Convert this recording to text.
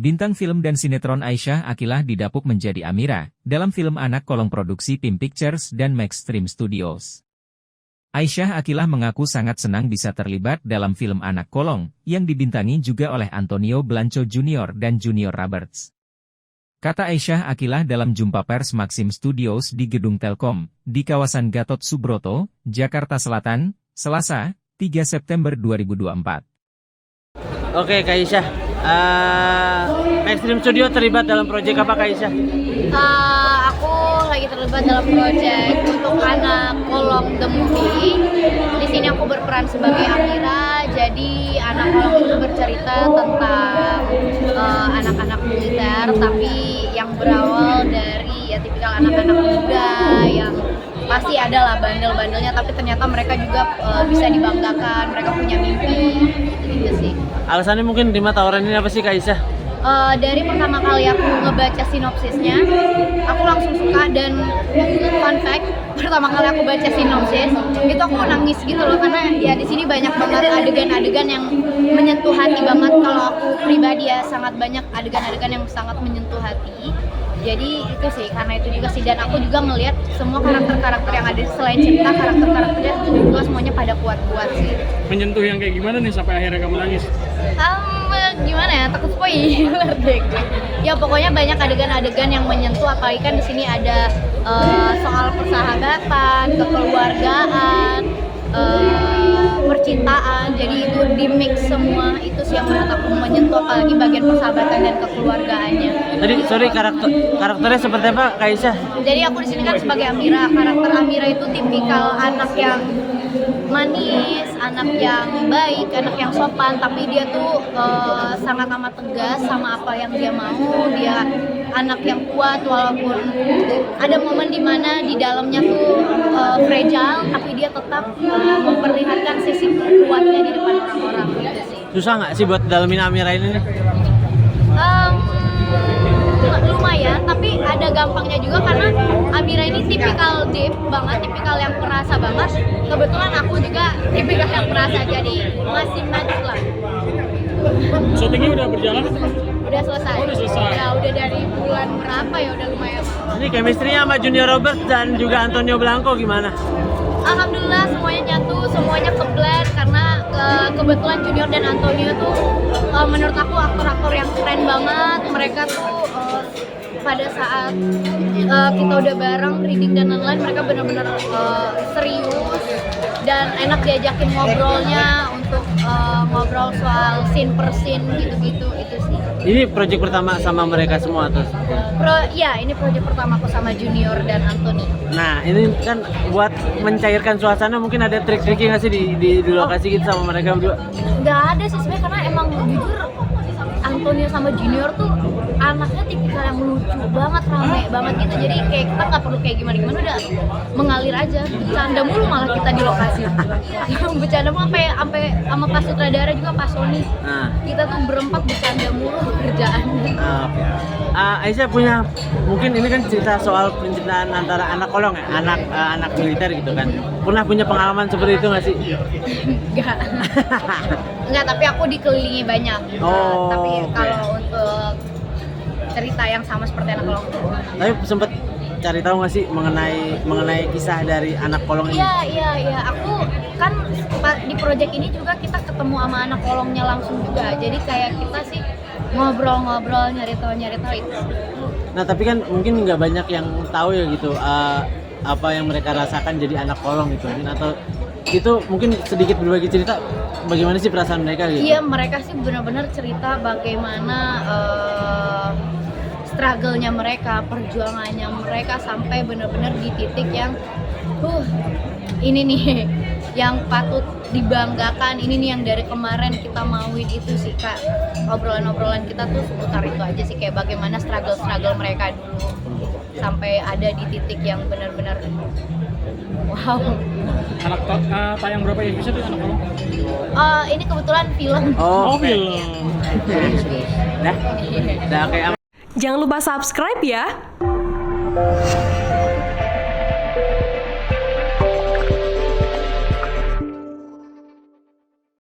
Bintang film dan sinetron Aisyah Akilah didapuk menjadi Amira, dalam film Anak Kolong produksi Pim Pictures dan Maxstream Studios. Aisyah Akilah mengaku sangat senang bisa terlibat dalam film Anak Kolong, yang dibintangi juga oleh Antonio Blanco Junior dan Junior Roberts. Kata Aisyah Akilah dalam jumpa pers Maxim Studios di Gedung Telkom, di kawasan Gatot Subroto, Jakarta Selatan, Selasa, 3 September 2024. Oke, Kak Aisyah, Maxstream Studio terlibat dalam proyek apa, Kak Aisyah? Aku lagi terlibat dalam proyek untuk Anak Kolong The Movie. Di sini aku berperan sebagai Amira. Jadi Anak Kolong itu bercerita tentang anak-anak militer, tapi yang berawal dari tipikal anak-anak muda yang pasti ada lah bandel-bandelnya, tapi ternyata mereka juga bisa dibanggakan, mereka punya mimpi, gitu sih. Alasannya mungkin terima tawaran ini apa sih, Kak Aisyah? Dari pertama kali aku ngebaca sinopsisnya, aku langsung suka. Dan fun fact, pertama kali aku baca sinopsis itu aku nangis gitu loh, karena ya di sini banyak banget adegan-adegan yang menyentuh hati banget. Kalau aku pribadi ya sangat banyak adegan-adegan yang sangat menyentuh hati. Jadi itu sih, karena itu juga sih, dan aku juga ngelihat semua karakter-karakter yang ada selain cerita, karakter-karakternya juga semuanya pada kuat-kuat sih. Menyentuh yang kayak gimana nih sampai akhirnya kamu nangis? Gimana ya, takut spoiler deh. Ya pokoknya banyak adegan-adegan yang menyentuh, apalagi kan di sini ada soal persahabatan, kekeluargaan, percintaan. Jadi itu di mix semua, itu sih yang menurut aku menyentuh, apalagi bagian persahabatan dan kekeluargaannya. Tadi sorry, karakternya seperti apa, Kak Aisyah? Jadi aku di sini kan sebagai Amira. Karakter Amira itu tipikal anak yang manis, anak yang baik, anak yang sopan, tapi dia tuh sangat amat tegas sama apa yang dia mau. Dia anak yang kuat walaupun ada momen dimana di dalamnya tuh fragile, tapi dia tetap memperlihatkan sisi kuatnya di depan orang-orang, gitu sih. Susah nggak sih buat dalamin Amira ini nih? Lumayan, tapi ada gampangnya juga karena Amira ini tipikal deep banget, tipikal yang perasa banget. Kebetulan aku juga tipikal yang perasa, jadi masih match lah. Syutingnya udah berjalan atau? Udah selesai. Oh, udah selesai. Ya udah dari bulan berapa ya, udah lumayan. Ini chemistry-nya sama Junior Robert dan juga Antonio Blanco gimana? Alhamdulillah semuanya nyatu, semuanya ke-blend, karena kebetulan Junior dan Antonio tuh menurut aku aktor-aktor yang keren banget. Mereka tuh pada saat kita udah bareng reading dan lain-lain, mereka benar-benar serius dan enak diajakin ngobrolnya untuk ngobrol soal scene per scene gitu-gitu, itu sih. Ini proyek pertama sama mereka semua terus? Ini proyek pertama aku sama Junior dan Anthony. Nah, ini kan buat mencairkan suasana, mungkin ada trik-triknya nggak sih di lokasi gitu sama mereka berdua? Nggak ada sih sebenarnya, karena emang jujur Antonio sama Junior tuh anaknya tipikal yang lucu banget, rame banget gitu. Jadi kayak kita nggak perlu kayak gimana-gimana, udah mengalir aja. Bercanda mulu malah kita di lokasi. Bercanda mulu sampai sama Pak Sutradara juga, Pak Sony. Nah. Kita tuh berempat bercanda mulu kerjaannya. Aisyah punya, mungkin ini kan cerita soal penciptaan antara anak kolong ya, anak militer gitu kan. Pernah punya pengalaman seperti itu nggak sih? Enggak, tapi aku dikelilingi banyak. Oh, tapi okay. Kalau untuk cerita yang sama seperti anak kolong. Tapi sempet cari tahu nggak sih mengenai kisah dari anak kolong ini? Iya. Aku kan di proyek ini juga kita ketemu sama anak kolongnya langsung juga. Jadi kayak kita sih ngobrol-ngobrol, nyari tahu itu. Nah, tapi kan mungkin nggak banyak yang tahu ya gitu apa yang mereka rasakan jadi anak kolong gitu, atau itu mungkin sedikit berbagi cerita bagaimana sih perasaan mereka gitu? Iya, mereka sih benar-benar cerita bagaimana struggle-nya mereka, perjuangannya mereka sampai benar-benar di titik yang ini nih yang patut dibanggakan, ini nih yang dari kemarin kita mauin, itu sih Kak. Obrolan-obrolan kita tuh seputar itu aja sih, kayak bagaimana struggle mereka dulu sampai ada di titik yang benar-benar wow. Anak tayang berapa episode itu anak kolong? Ini kebetulan film. Oh, film. Dah kayak Jangan lupa subscribe ya.